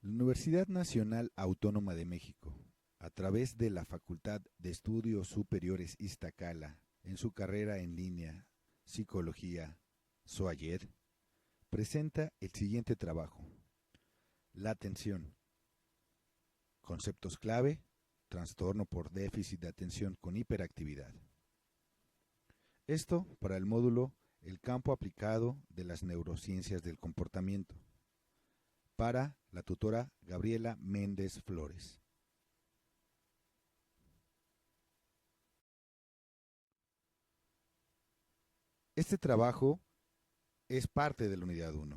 La Universidad Nacional Autónoma de México, a través de la Facultad de Estudios Superiores Iztacala, en su carrera en línea Psicología SOAYED, presenta el siguiente trabajo: la atención, conceptos clave, trastorno por déficit de atención con hiperactividad. Esto para el módulo El campo aplicado de las neurociencias del comportamiento, para la tutora Gabriela Méndez Flores. Este trabajo es parte de la unidad 1,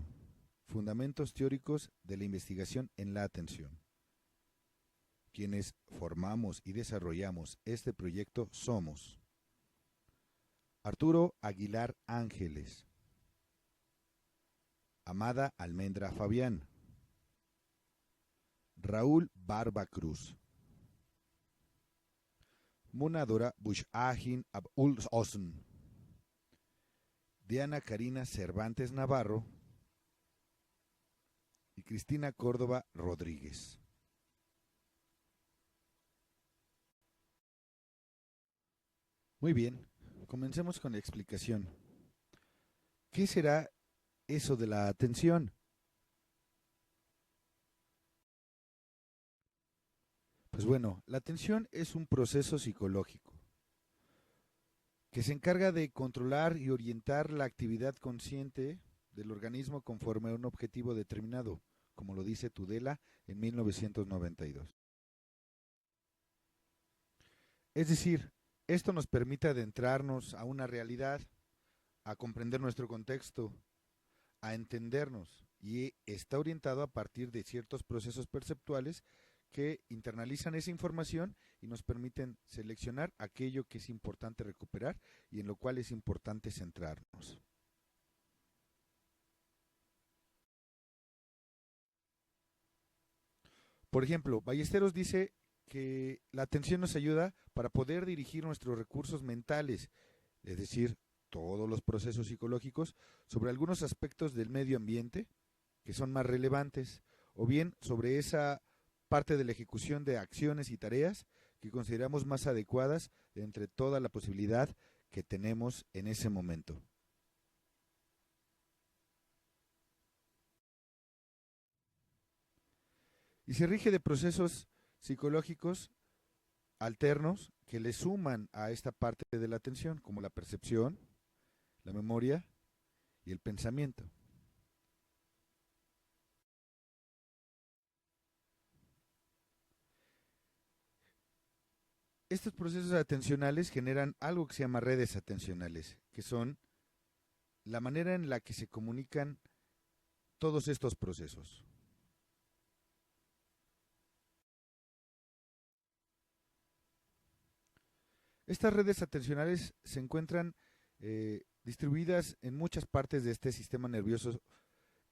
Fundamentos teóricos de la investigación en la atención. Quienes formamos y desarrollamos este proyecto somos Arturo Aguilar Ángeles, Amada Almendra Fabián, Raúl Barba Cruz, Munadora Bushahin Abul Osn, Diana Karina Cervantes Navarro y Cristina Córdoba Rodríguez. Muy bien, comencemos con la explicación. ¿Qué será eso de la atención? Pues bueno, la atención es un proceso psicológico que se encarga de controlar y orientar la actividad consciente del organismo conforme a un objetivo determinado, como lo dice Tudela en 1992. Es decir, esto nos permite adentrarnos a una realidad, a comprender nuestro contexto, a entendernos, y está orientado a partir de ciertos procesos perceptuales que internalizan esa información y nos permiten seleccionar aquello que es importante recuperar y en lo cual es importante centrarnos. Por ejemplo, Ballesteros dice que la atención nos ayuda para poder dirigir nuestros recursos mentales, es decir, todos los procesos psicológicos, sobre algunos aspectos del medio ambiente que son más relevantes, o bien sobre esa parte de la ejecución de acciones y tareas que consideramos más adecuadas de entre toda la posibilidad que tenemos en ese momento. Y se rige de procesos psicológicos alternos que le suman a esta parte de la atención, como la percepción, la memoria y el pensamiento. Estos procesos atencionales generan algo que se llama redes atencionales, que son la manera en la que se comunican todos estos procesos. Estas redes atencionales se encuentran distribuidas en muchas partes de este sistema nervioso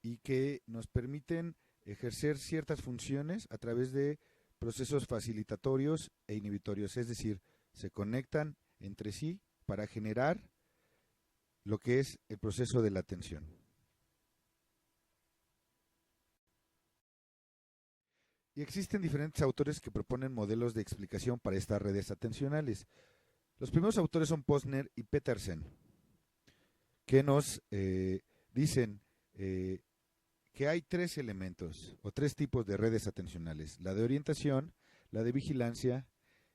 y que nos permiten ejercer ciertas funciones a través de procesos facilitatorios e inhibitorios, es decir, se conectan entre sí para generar lo que es el proceso de la atención. Y existen diferentes autores que proponen modelos de explicación para estas redes atencionales. Los primeros autores son Posner y Petersen, que nos dicen que hay tres elementos o tres tipos de redes atencionales: la de orientación, la de vigilancia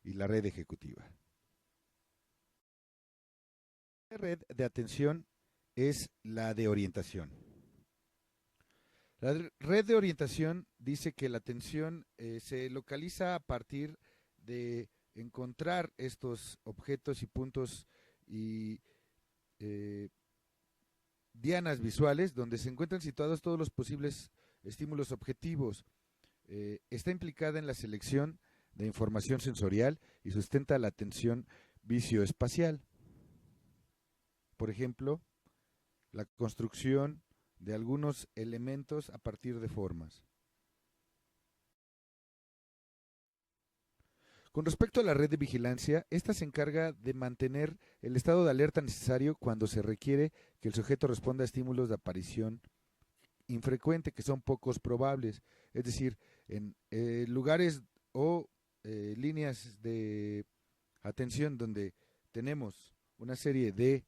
y la red ejecutiva. La red de atención es la de orientación. La red de orientación dice que la atención se localiza a partir de encontrar estos objetos y puntos y dianas visuales donde se encuentran situados todos los posibles estímulos objetivos. Está implicada en la selección de información sensorial y sustenta la atención visoespacial. Por ejemplo, la construcción de algunos elementos a partir de formas. Con respecto a la red de vigilancia, esta se encarga de mantener el estado de alerta necesario cuando se requiere que el sujeto responda a estímulos de aparición infrecuente, que son pocos probables. Es decir, en lugares o líneas de atención donde tenemos una serie de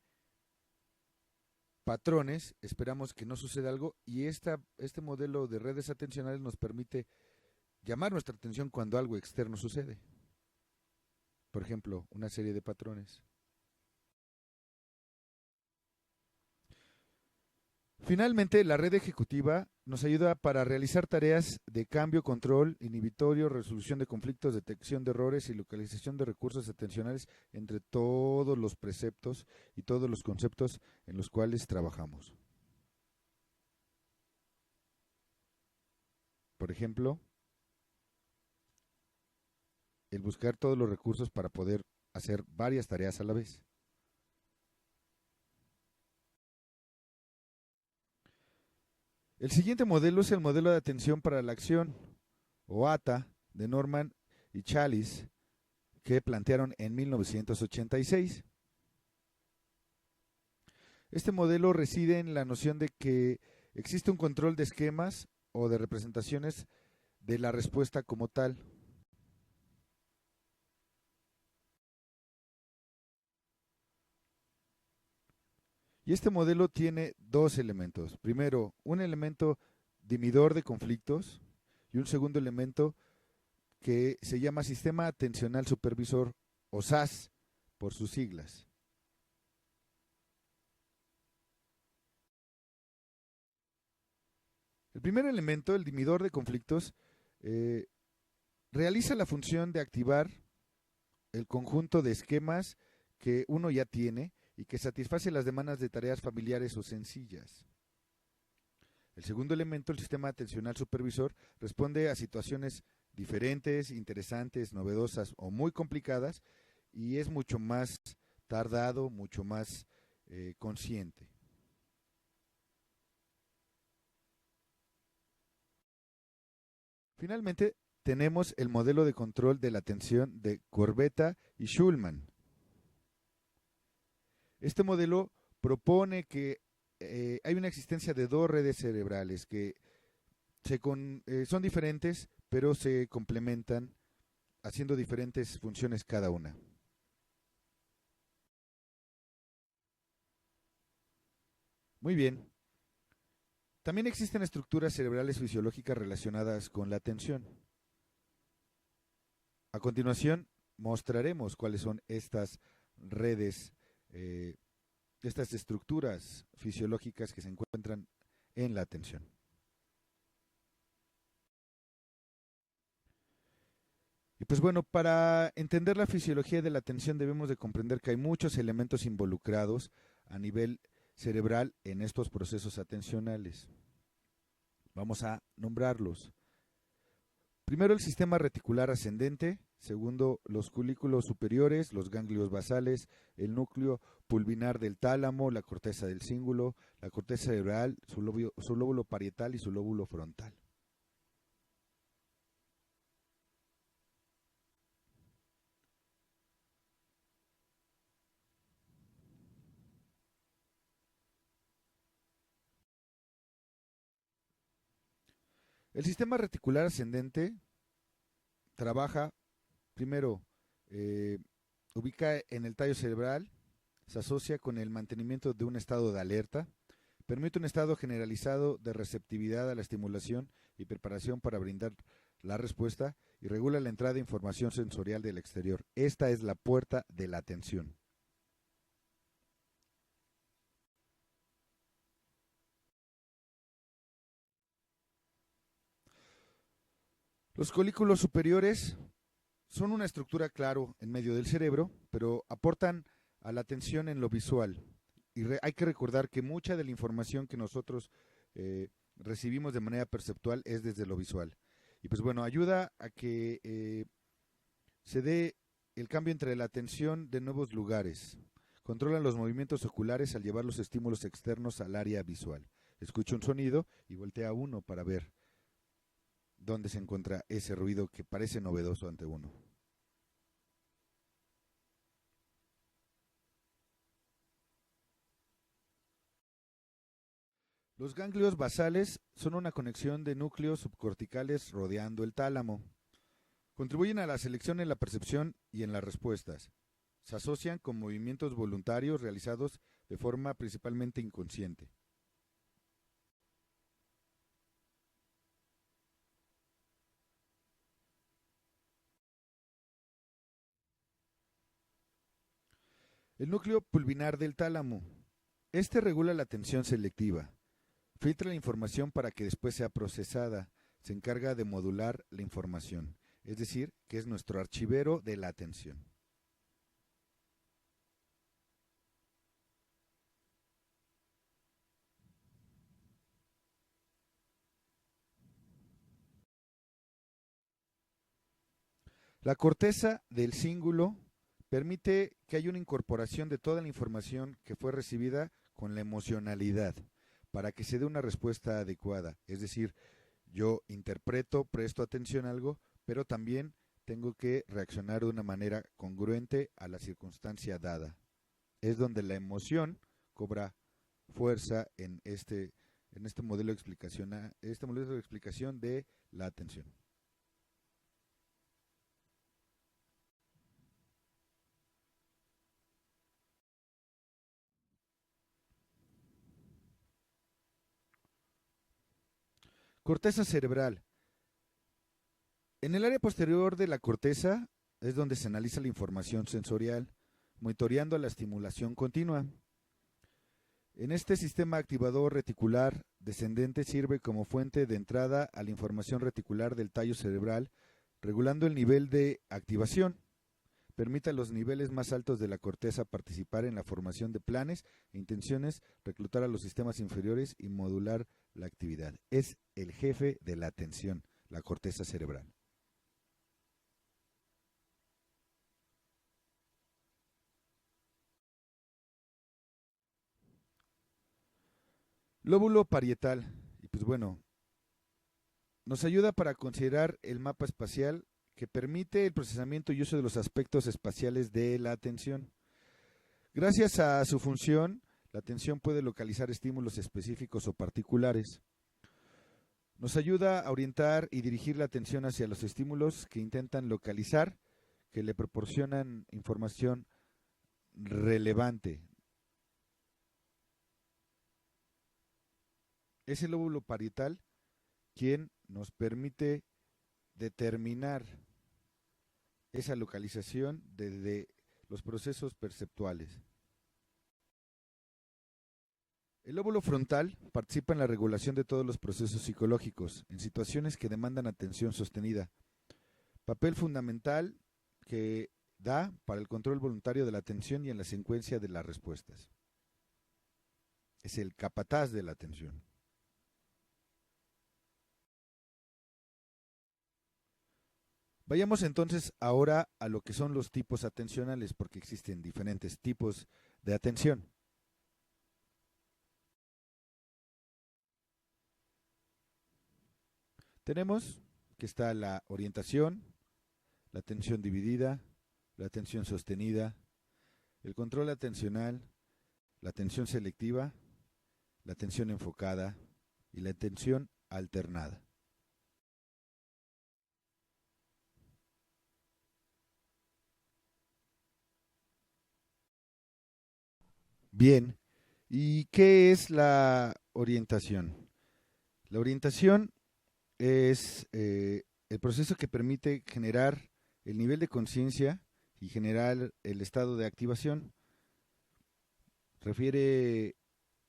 patrones, esperamos que no suceda algo y este modelo de redes atencionales nos permite llamar nuestra atención cuando algo externo sucede. Por ejemplo, una serie de patrones. Finalmente, la red ejecutiva nos ayuda para realizar tareas de cambio, control, inhibitorio, resolución de conflictos, detección de errores y localización de recursos atencionales entre todos los preceptos y todos los conceptos en los cuales trabajamos. Por ejemplo, el buscar todos los recursos para poder hacer varias tareas a la vez. El siguiente modelo es el modelo de atención para la acción, o ATA, de Norman y Chalice, que plantearon en 1986. Este modelo reside en la noción de que existe un control de esquemas o de representaciones de la respuesta como tal. Y este modelo tiene dos elementos. Primero, un elemento dimidor de conflictos y un segundo elemento que se llama Sistema Atencional Supervisor, o SAS por sus siglas. El primer elemento, el dimidor de conflictos, eh, realiza la función de activar el conjunto de esquemas que uno ya tiene y que satisface las demandas de tareas familiares o sencillas. El segundo elemento, el sistema atencional supervisor, responde a situaciones diferentes, interesantes, novedosas o muy complicadas y es mucho más tardado, mucho más consciente. Finalmente, tenemos el modelo de control de la atención de Corbetta y Schulman. Este modelo propone que hay una existencia de dos redes cerebrales que son diferentes, pero se complementan haciendo diferentes funciones cada una. Muy bien. También existen estructuras cerebrales fisiológicas relacionadas con la atención. A continuación, mostraremos cuáles son estas redes, eh, estas estructuras fisiológicas que se encuentran en la atención. Y pues bueno, para entender la fisiología de la atención debemos de comprender que hay muchos elementos involucrados a nivel cerebral en estos procesos atencionales. Vamos a nombrarlos. Primero el sistema reticular ascendente, segundo los culículos superiores, los ganglios basales, el núcleo pulvinar del tálamo, la corteza del cíngulo, la corteza cerebral, su lóbulo parietal y su lóbulo frontal. El sistema reticular ascendente trabaja primero, eh, ubica en el tallo cerebral, se asocia con el mantenimiento de un estado de alerta, permite un estado generalizado de receptividad a la estimulación y preparación para brindar la respuesta y regula la entrada de información sensorial del exterior. Esta es la puerta de la atención. Los colículos superiores son una estructura, claro, en medio del cerebro, pero aportan a la atención en lo visual. Y hay que recordar que mucha de la información que nosotros recibimos de manera perceptual es desde lo visual. Y pues bueno, ayuda a que se dé el cambio entre la atención de nuevos lugares. Controlan los movimientos oculares al llevar los estímulos externos al área visual. Escucha un sonido y voltea uno para ver dónde se encuentra ese ruido que parece novedoso ante uno. Los ganglios basales son una conexión de núcleos subcorticales rodeando el tálamo. Contribuyen a la selección en la percepción y en las respuestas. Se asocian con movimientos voluntarios realizados de forma principalmente inconsciente. El núcleo pulvinar del tálamo. Este regula la atención selectiva. Filtra la información para que después sea procesada. Se encarga de modular la información, es decir, que es nuestro archivero de la atención. La corteza del cíngulo permite que haya una incorporación de toda la información que fue recibida con la emocionalidad para que se dé una respuesta adecuada. Es decir, yo interpreto, presto atención a algo, pero también tengo que reaccionar de una manera congruente a la circunstancia dada. Es donde la emoción cobra fuerza en este modelo de explicación de la atención. Corteza cerebral. En el área posterior de la corteza es donde se analiza la información sensorial, monitoreando la estimulación continua. En este sistema activador reticular descendente sirve como fuente de entrada a la información reticular del tallo cerebral, regulando el nivel de activación. Permite a los niveles más altos de la corteza participar en la formación de planes e intenciones, reclutar a los sistemas inferiores y modular la actividad. Es el jefe de la atención, la corteza cerebral. Lóbulo parietal. Y pues bueno, nos ayuda para considerar el mapa espacial que permite el procesamiento y uso de los aspectos espaciales de la atención. Gracias a su función, la atención puede localizar estímulos específicos o particulares. Nos ayuda a orientar y dirigir la atención hacia los estímulos que intentan localizar, que le proporcionan información relevante. Es el lóbulo parietal quien nos permite determinar esa localización desde los procesos perceptuales. El lóbulo frontal participa en la regulación de todos los procesos psicológicos en situaciones que demandan atención sostenida. Papel fundamental que da para el control voluntario de la atención y en la secuencia de las respuestas. Es el capataz de la atención. Vayamos entonces ahora a lo que son los tipos atencionales, porque existen diferentes tipos de atención. Tenemos que está la orientación, la atención dividida, la atención sostenida, el control atencional, la atención selectiva, la atención enfocada y la atención alternada. Bien, ¿y qué es la orientación? La orientación es el proceso que permite generar el nivel de conciencia y generar el estado de activación. Refiere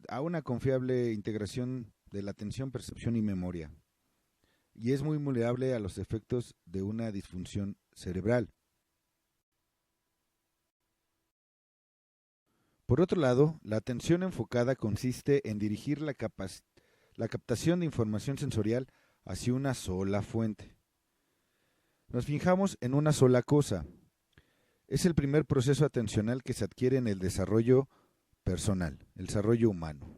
a una confiable integración de la atención, percepción y memoria. Y es muy vulnerable a los efectos de una disfunción cerebral. Por otro lado, la atención enfocada consiste en dirigir la captación de información sensorial hacia una sola fuente. Nos fijamos en una sola cosa. Es el primer proceso atencional que se adquiere en el desarrollo personal, el desarrollo humano.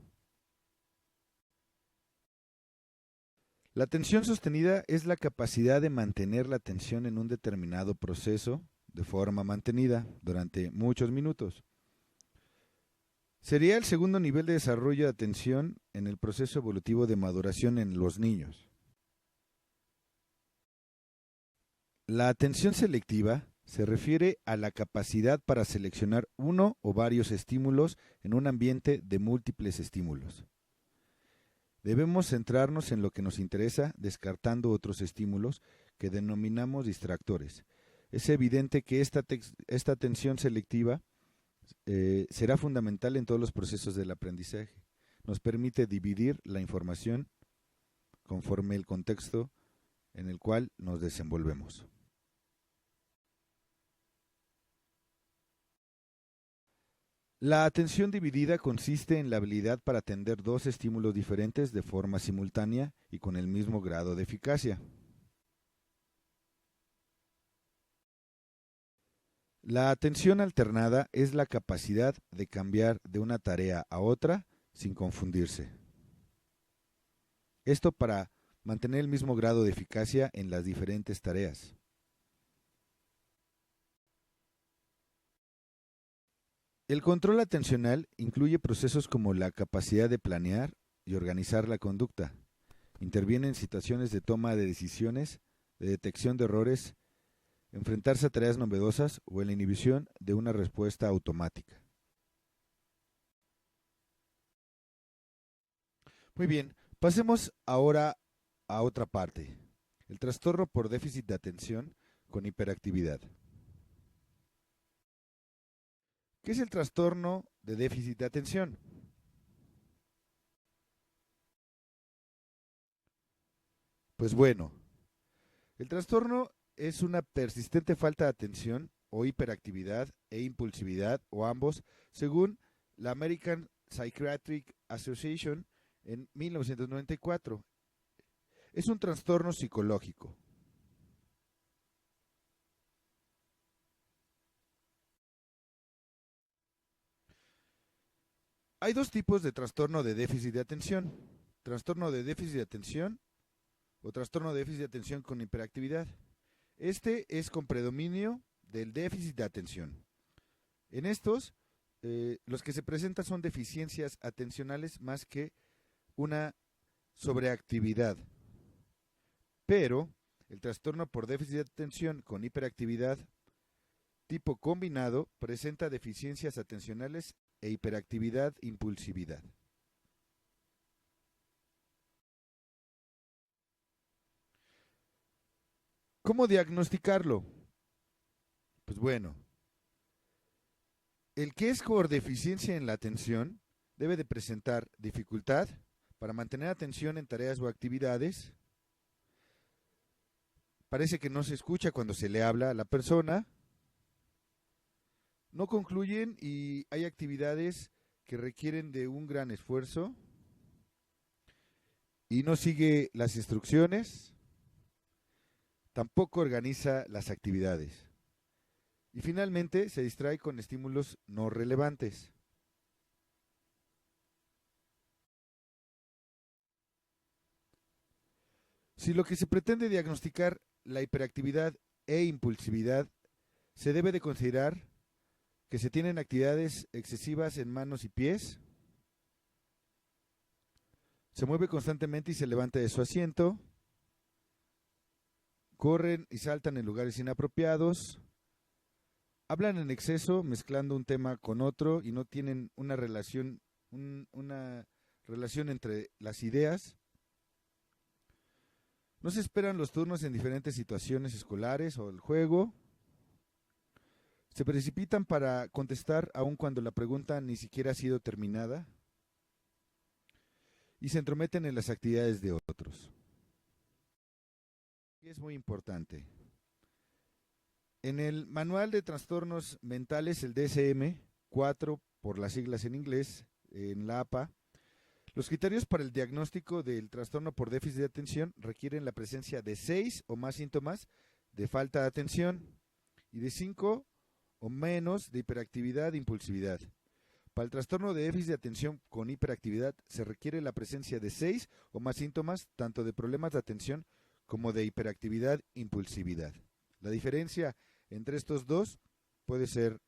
La atención sostenida es la capacidad de mantener la atención en un determinado proceso de forma mantenida durante muchos minutos. Sería el segundo nivel de desarrollo de atención en el proceso evolutivo de maduración en los niños. La atención selectiva se refiere a la capacidad para seleccionar uno o varios estímulos en un ambiente de múltiples estímulos. Debemos centrarnos en lo que nos interesa, descartando otros estímulos que denominamos distractores. Es evidente que esta atención selectiva será fundamental en todos los procesos del aprendizaje. Nos permite dividir la información conforme el contexto en el cual nos desenvolvemos. La atención dividida consiste en la habilidad para atender dos estímulos diferentes de forma simultánea y con el mismo grado de eficacia. La atención alternada es la capacidad de cambiar de una tarea a otra sin confundirse. Esto para mantener el mismo grado de eficacia en las diferentes tareas. El control atencional incluye procesos como la capacidad de planear y organizar la conducta. Interviene en situaciones de toma de decisiones, de detección de errores, enfrentarse a tareas novedosas o en la inhibición de una respuesta automática. Muy bien, pasemos ahora a otra parte, el trastorno por déficit de atención con hiperactividad. ¿Qué es el trastorno de déficit de atención? Pues bueno, el trastorno es una persistente falta de atención o hiperactividad e impulsividad o ambos, según la American Psychiatric Association en 1994. Es un trastorno psicológico. Hay dos tipos de trastorno de déficit de atención. Trastorno de déficit de atención o trastorno de déficit de atención con hiperactividad. Este es con predominio del déficit de atención. En estos, los que se presentan son deficiencias atencionales más que una sobreactividad. Pero el trastorno por déficit de atención con hiperactividad tipo combinado presenta deficiencias atencionales e hiperactividad impulsividad. ¿Cómo diagnosticarlo? Pues bueno, el que es por deficiencia en la atención debe de presentar dificultad para mantener atención en tareas o actividades. Parece que no se escucha cuando se le habla a la persona. No concluyen y hay actividades que requieren de un gran esfuerzo y no sigue las instrucciones. Tampoco organiza las actividades. Y finalmente se distrae con estímulos no relevantes. Si lo que se pretende diagnosticar la hiperactividad e impulsividad, se debe de considerar que se tienen actividades excesivas en manos y pies, se mueve constantemente y se levanta de su asiento, corren y saltan en lugares inapropiados, hablan en exceso mezclando un tema con otro y no tienen una relación entre las ideas. No se esperan los turnos en diferentes situaciones escolares o el juego. Se precipitan para contestar aun cuando la pregunta ni siquiera ha sido terminada. Y se entrometen en las actividades de otros. Y es muy importante. En el Manual de Trastornos Mentales, el DSM-4, por las siglas en inglés, en la APA, los criterios para el diagnóstico del trastorno por déficit de atención requieren la presencia de 6 o más síntomas de falta de atención y de 5 o menos de hiperactividad e impulsividad. Para el trastorno de déficit de atención con hiperactividad se requiere la presencia de 6 o más síntomas tanto de problemas de atención como de hiperactividad e impulsividad. La diferencia entre estos dos puede ser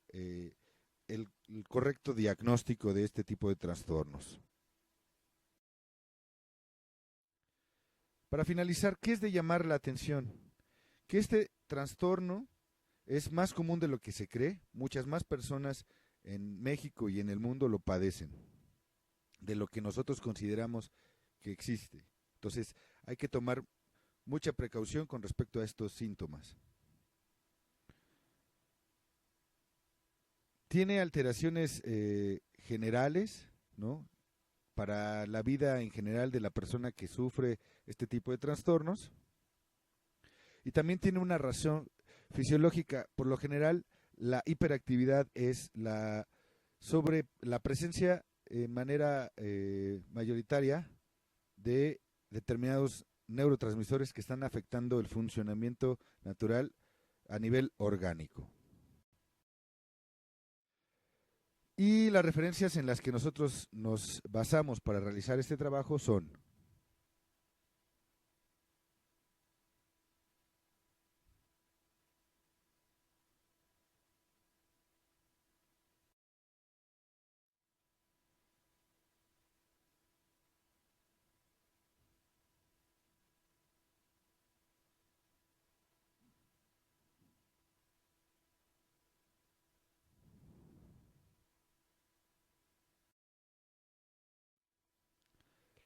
el correcto diagnóstico de este tipo de trastornos. Para finalizar, ¿qué es de llamar la atención? Que este trastorno es más común de lo que se cree. Muchas más personas en México y en el mundo lo padecen, de lo que nosotros consideramos que existe. Entonces, hay que tomar mucha precaución con respecto a estos síntomas. Tiene alteraciones generales, ¿no? Para la vida en general de la persona que sufre este tipo de trastornos. Y también tiene una razón fisiológica. Por lo general, la hiperactividad es sobre la presencia en manera mayoritaria de determinados neurotransmisores que están afectando el funcionamiento natural a nivel orgánico. Y las referencias en las que nosotros nos basamos para realizar este trabajo son: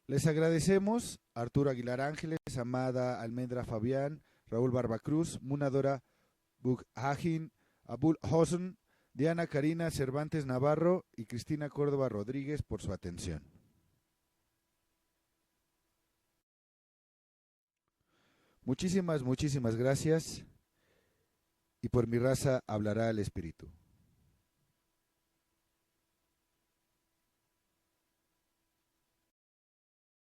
les agradecemos Arturo Aguilar Ángeles, Amada Almendra Fabián, Raúl Barbacruz, Munadora Bughajin, Abul Hosn, Diana Karina Cervantes Navarro y Cristina Córdoba Rodríguez por su atención. Muchísimas gracias, y por mi raza hablará el espíritu.